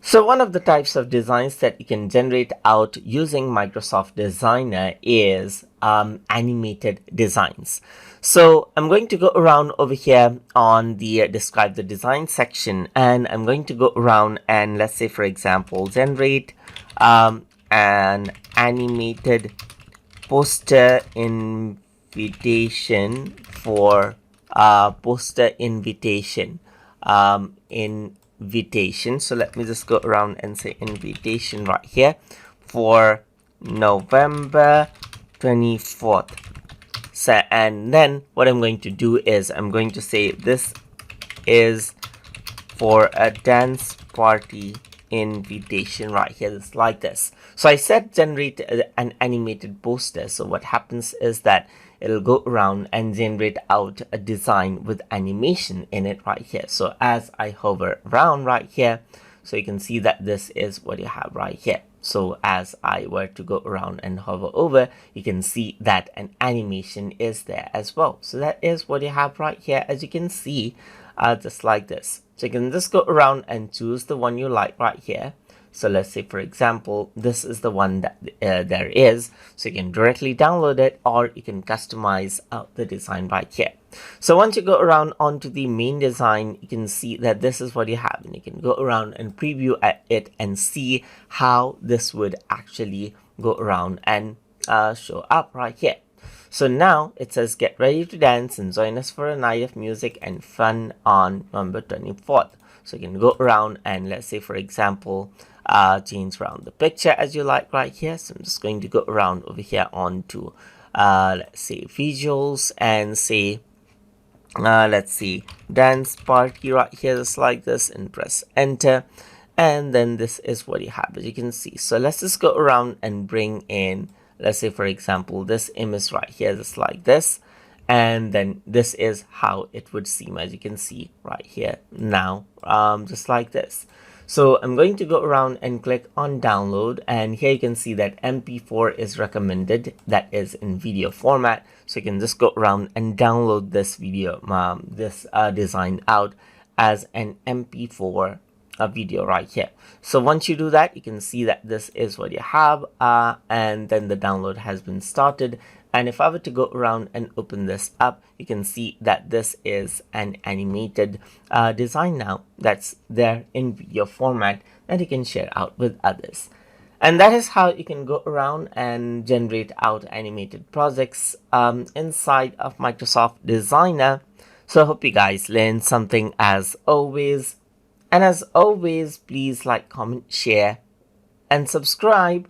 So one of the types of designs that you can generate out using Microsoft Designer is animated designs. So I'm going to go around over here on the describe the design section, and I'm going to go around and let's say, for example, generate an animated poster invitation for poster invitation. So let me just go around and say invitation right here for November 24th. So, and then what I'm going to do is I'm going to say this is for a dance party invitation right here. It's like this. So I said generate an animated poster. So what happens is that it'll go around and generate out a design with animation in it right here. So as I hover around right here, so you can see that this is what you have right here. So as I were to go around and hover over, you can see that an animation is there as well. So that is what you have right here, as you can see, just like this. So you can just go around and choose the one you like right here. So let's say, for example, this is the one that there is. So you can directly download it, or you can customize the design right here. So once you go around onto the main design, you can see that this is what you have, and you can go around and preview at it and see how this would actually go around and show up right here. So now it says get ready to dance and join us for a night of music and fun on November 24th. So you can go around and let's say, for example, change around the picture as you like right here. So I'm just going to go around over here onto let's say visuals and say let's see dance party right here, just like this, and press enter, and then this is what you have, as you can see. So let's just go around and bring in, let's say, for example, this image right here, just like this, and then this is how it would seem, as you can see right here now, just like this. So I'm going to go around and click on download, and here you can see that MP4 is recommended, that is in video format. So you can just go around and download this video, design out as an MP4 video right here. So once you do that, you can see that this is what you have, and then the download has been started. And if I were to go around and open this up, you can see that this is an animated design now that's there in video format that you can share out with others. And that is how you can go around and generate out animated projects inside of Microsoft Designer. So I hope you guys learned something as always. And as always, please like, comment, share, and subscribe.